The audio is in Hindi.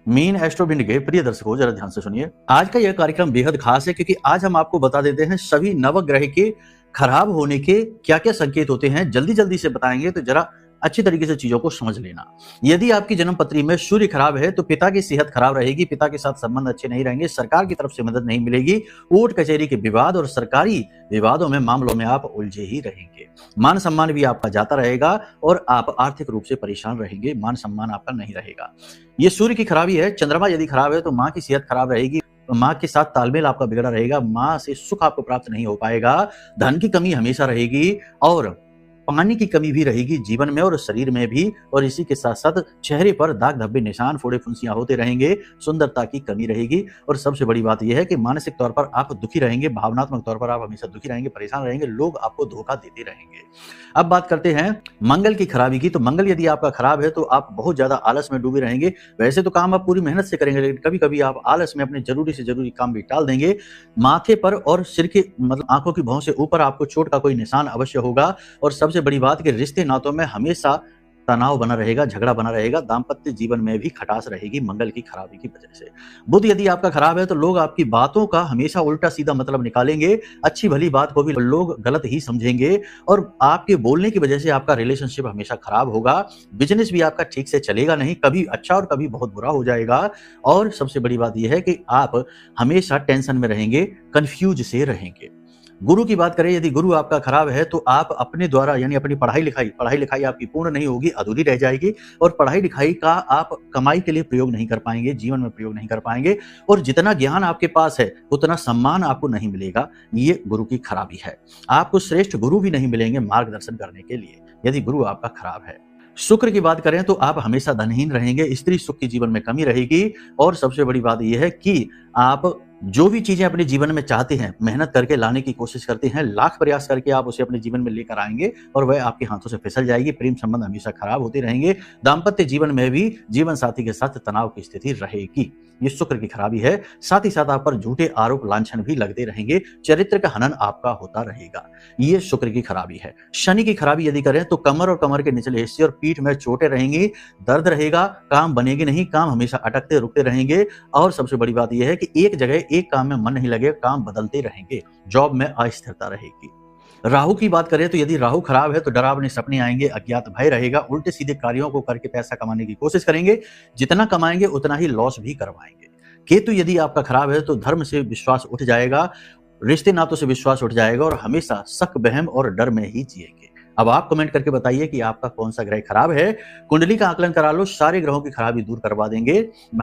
मीन एस्ट्रोविंड के प्रिय दर्शकों, जरा ध्यान से सुनिए। आज का यह कार्यक्रम बेहद खास है क्योंकि आज हम आपको बता देते हैं सभी नवग्रह के खराब होने के क्या क्या संकेत होते हैं। जल्दी जल्दी से बताएंगे तो जरा अच्छी तरीके से चीजों को समझ लेना। यदि आपकी जन्म पत्री में सूर्य खराब है तो पिता की सेहत खराब रहेगी, पिता के साथ संबंध अच्छे नहीं रहेंगे, सरकार की तरफ से मदद नहीं मिलेगी, कोर्ट कचहरी के विवाद और सरकारी विवादों में मामलों में आप उलझे ही रहेंगे। मान सम्मान भी आपका जाता रहेगा और आप आर्थिक रूप से परेशान रहेंगे, मान सम्मान आपका नहीं रहेगा। ये सूर्य की खराबी है। चंद्रमा यदि खराब है तो माँ की सेहत खराब रहेगी, माँ के साथ तालमेल आपका बिगड़ा रहेगा, माँ से सुख आपको प्राप्त नहीं हो पाएगा, धन की कमी हमेशा रहेगी और पानी की कमी भी रहेगी जीवन में और शरीर में भी। और इसी के साथ साथ चेहरे पर दाग धब्बे निशान फोड़े फुंसियां होते रहेंगे, सुंदरता की कमी रहेगी। और सबसे बड़ी बात यह है कि मानसिक तौर पर आप दुखी रहेंगे, भावनात्मक तौर पर आप हमेशा दुखी रहेंगे, परेशान रहेंगे, लोग आपको धोखा देते रहेंगे। अब बात करते हैं मंगल की खराबी की। तो मंगल यदि आपका खराब है तो आप बहुत ज्यादा आलस में डूबे रहेंगे। वैसे तो काम आप पूरी मेहनत से करेंगे, लेकिन कभी कभी आप आलस में अपने जरूरी से जरूरी काम भी टाल देंगे। माथे पर और सिर के मतलब आंखों की भौं से ऊपर आपको चोट का कोई निशान अवश्य होगा। और सबसे बड़ी बात कि रिश्ते नातों में हमेशा तनाव बना रहेगा, झगड़ा बना रहेगा, दाम्पत्य जीवन में भी खटास रहेगी मंगल की खराबी की वजह से। बुध यदि आपका खराब है तो लोग आपकी बातों का हमेशा उल्टा सीधा मतलब निकालेंगे, अच्छी भली बात को भी लोग गलत ही समझेंगे और आपके बोलने की वजह से आपका रिलेशनशिप हमेशा खराब होगा। बिजनेस भी आपका ठीक से चलेगा नहीं, कभी अच्छा और कभी बहुत बुरा हो जाएगा। और सबसे बड़ी बात यह है कि आप हमेशा टेंशन में रहेंगे, कंफ्यूज से रहेंगे। गुरु की बात करें, यदि गुरु आपका खराब है तो आप अपने द्वारा यानी अपनी पढ़ाई लिखाई आपकी पूर्ण नहीं होगी, अधूरी रह जाएगी और पढ़ाई लिखाई का आप कमाई के लिए प्रयोग नहीं कर पाएंगे, जीवन में प्रयोग नहीं कर पाएंगे। और जितना ज्ञान आपके पास है उतना सम्मान आपको नहीं मिलेगा। ये गुरु की खराबी है। आपको श्रेष्ठ गुरु भी नहीं मिलेंगे मार्गदर्शन करने के लिए यदि गुरु आपका खराब है। शुक्र की बात करें तो आप हमेशा धनहीन रहेंगे, स्त्री सुख की जीवन में कमी रहेगी। और सबसे बड़ी बात यह है कि आप जो भी चीजें अपने जीवन में चाहते हैं, मेहनत करके लाने की कोशिश करते हैं, लाख प्रयास करके आप उसे अपने जीवन में लेकर आएंगे और वह आपके हाथों से फिसल जाएगी। प्रेम संबंध हमेशा खराब होते रहेंगे, दाम्पत्य जीवन में भी जीवन साथी के साथ तनाव की स्थिति रहेगी। ये शुक्र की खराबी है। साथ ही साथ आप पर झूठे आरोप लांछन भी लगते रहेंगे, चरित्र का हनन आपका होता रहेगा। ये शुक्र की खराबी है। शनि की खराबी यदि करें तो कमर और कमर के निचले हिस्से और पीठ में चोटें रहेंगी, दर्द रहेगा, काम बनेगी नहीं, काम हमेशा अटकते रुकते रहेंगे। और सबसे बड़ी बात यह है कि एक जगह एक काम में मन नहीं लगेगा, काम बदलते रहेंगे, जॉब में अस्थिरता रहेगी। राहु की बात करें तो यदि राहु खराब है तो डरावने सपने आएंगे, अज्ञात भय रहेगा, उल्टे सीधे कार्यों को करके पैसा कमाने की कोशिश करेंगे, जितना कमाएंगे उतना ही लॉस भी करवाएंगे। केतु यदि आपका खराब है तो धर्म से विश्वास उठ जाएगा, रिश्ते नातों से विश्वास उठ जाएगा और हमेशा शक बहम और डर में ही जिएंगे। अब आप कमेंट करके बताइए कि आपका कौन सा ग्रह खराब है। कुंडली का आकलन करा लो, सारे ग्रहों की खराबी दूर करवा देंगे।